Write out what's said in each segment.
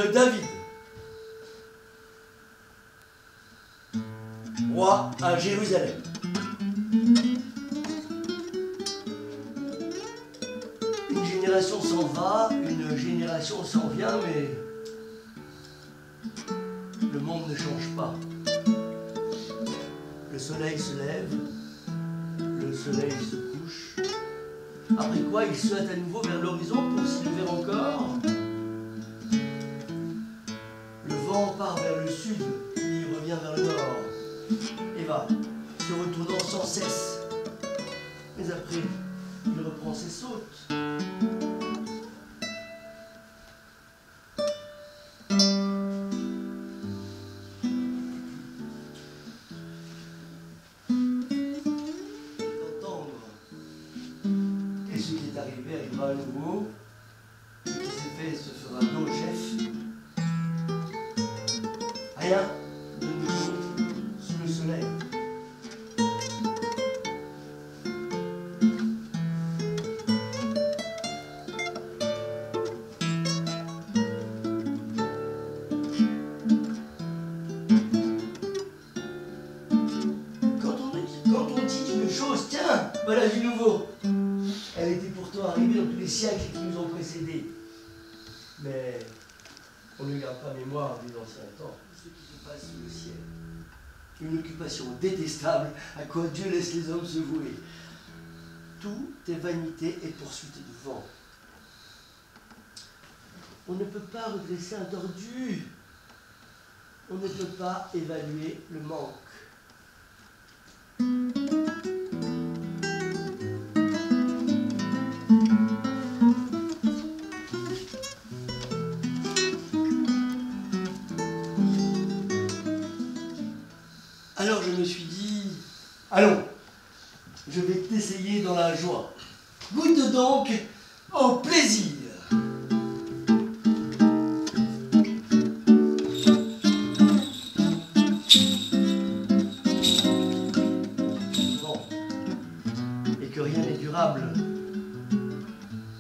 de David, roi à Jérusalem. Une génération s'en va, une génération s'en vient, mais le monde ne change pas. Le soleil se lève, le soleil se couche, après quoi il saute à nouveau vers l'horizon pour s'y lever encore. Le vent part vers le sud, puis revient vers le nord, et va se retournant sans cesse. Mais après, il reprend ses sautes. Arrivera à nouveau, ce qui s'est fait se fera dos au chef. Rien de nouveau sous le soleil. Quand on dit une chose, tiens, voilà du nouveau. Elle était pourtant arrivée dans tous les siècles qui nous ont précédés. Mais on ne garde pas mémoire des anciens temps, ce qui se passe sous le ciel. Une occupation détestable à quoi Dieu laisse les hommes se vouer. Tout est vanité et poursuite de vent. On ne peut pas redresser un tordu. On ne peut pas évaluer le manque. Alors je me suis dit, allons, je vais t'essayer dans la joie. Goûte donc au plaisir. Bon, et que rien n'est durable,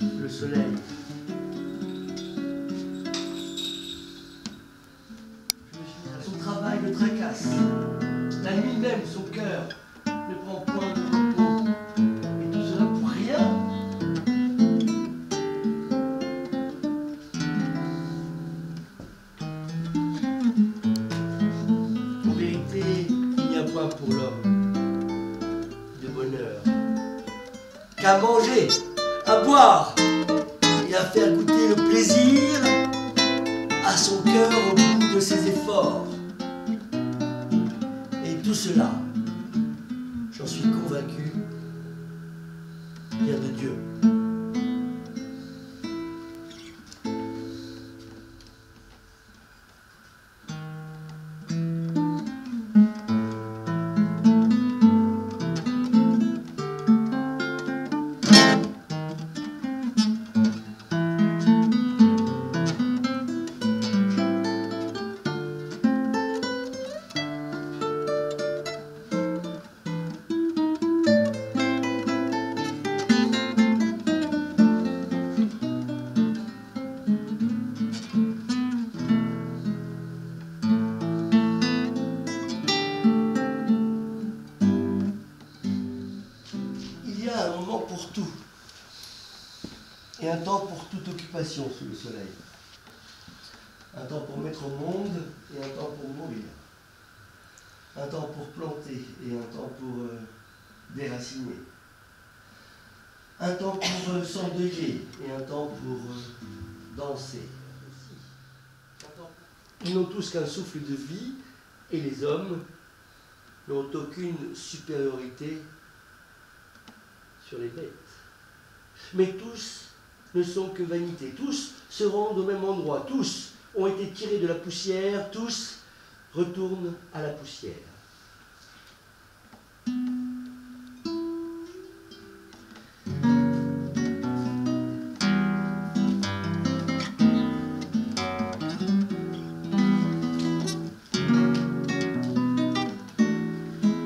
le soleil. Son travail le tracasse. La nuit même, son cœur ne prend point de repos. Et tout cela pour rien. En vérité, il n'y a point pour l'homme de bonheur qu'à manger, à boire et à faire goûter le plaisir à son cœur au bout de ses efforts. Tout cela, j'en suis convaincu, vient de Dieu. Pour tout, et un temps pour toute occupation sous le soleil. Un temps pour mettre au monde et un temps pour mourir. Un temps pour planter et un temps pour déraciner. Un temps pour s'endeuiller et un temps pour danser. Ils n'ont tous qu'un souffle de vie et les hommes n'ont aucune supériorité sur les bêtes. Mais tous ne sont que vanité, tous se rendent au même endroit, tous ont été tirés de la poussière, tous retournent à la poussière.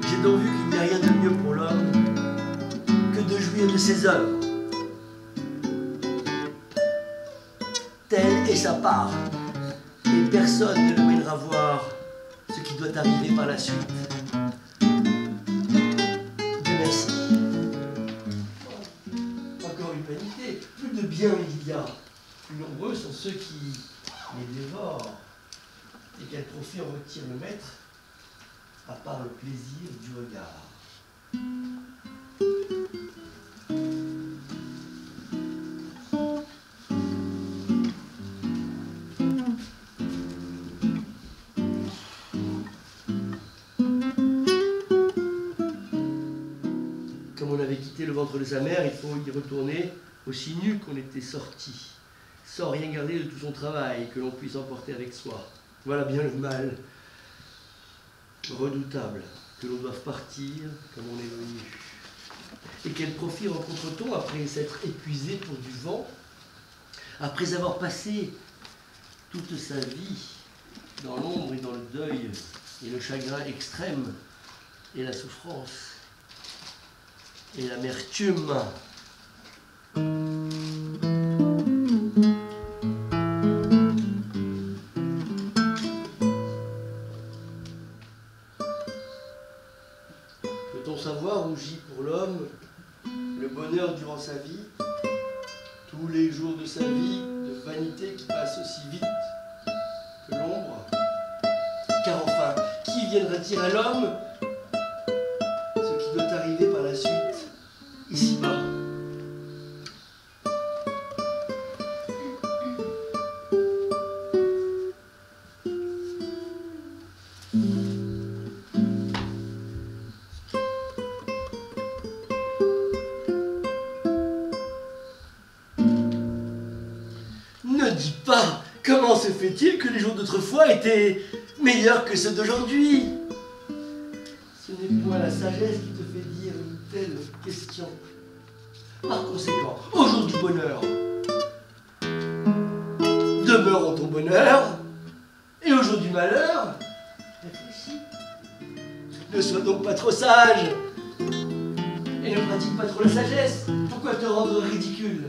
J'ai donc vu qu'il n'y a rien de mieux pour l'homme de jouir de ses œuvres. Telle est sa part. et personne ne le mènera voir ce qui doit arriver par la suite. Dieu merci. Encore une vanité, plus de bien il y a, plus nombreux sont ceux qui les dévorent. Et quel profit en retire le maître, à part le plaisir du regard. Comme on avait quitté le ventre de sa mère, il faut y retourner aussi nu qu'on était sorti, sans rien garder de tout son travail que l'on puisse emporter avec soi. Voilà bien le mal redoutable que l'on doive partir comme on est venu. Et quel profit rencontre-t-on après s'être épuisé pour du vent, après avoir passé toute sa vie dans l'ombre et dans le deuil et le chagrin extrême et la souffrance et l'amertume. Peut-on savoir où gît pour l'homme le bonheur durant sa vie, tous les jours de sa vie, de vanité qui passe aussi vite que l'ombre? Car enfin, qui viendra dire à l'homme ce qui doit arriver par la suite, ici-bas? Ne dis pas, comment se fait-il que les jours d'autrefois étaient meilleurs que ceux d'aujourd'hui? Ce n'est point la sagesse qui te fait dire une telle question. Par conséquent, au jour du bonheur, demeure en ton bonheur, et au jour du malheur, réfléchis. Ne sois donc pas trop sage, et ne pratique pas trop la sagesse. Pourquoi te rendre ridicule?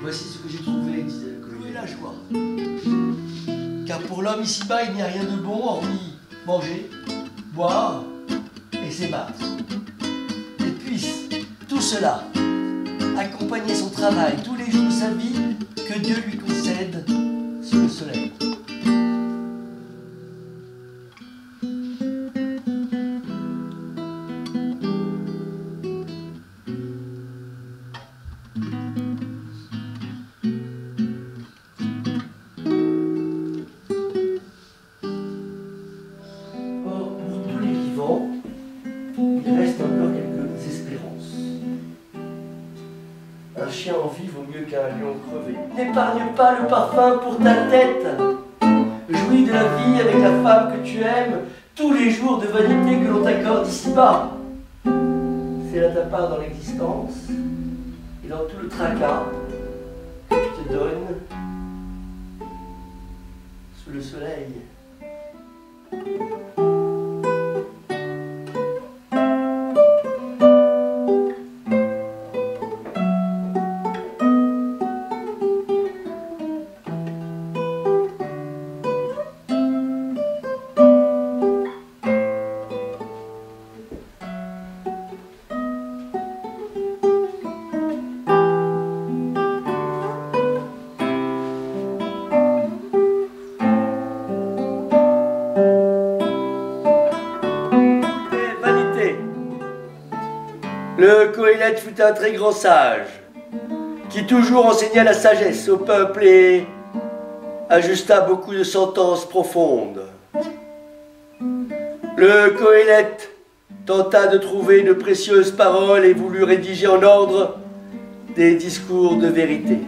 Voici ce que j'ai trouvé, disait le collier, la joie. Car pour l'homme ici-bas, il n'y a rien de bon hormis manger, boire et s'ébattre. Et puisse tout cela accompagner son travail tous les jours de sa vie que Dieu lui concède sous le soleil. Il reste encore quelques espérances. Un chien en vie vaut mieux qu'un lion crevé. N'épargne pas le parfum pour ta tête. Jouis de la vie avec la femme que tu aimes, tous les jours de vanité que l'on t'accorde ici-bas. C'est là ta part dans l'existence et dans tout le tracas que tu te donnes sous le soleil. Le Coëlette fut un très grand sage, qui toujours enseigna la sagesse au peuple et ajusta beaucoup de sentences profondes. Le Coëlette tenta de trouver de précieuses paroles et voulut rédiger en ordre des discours de vérité.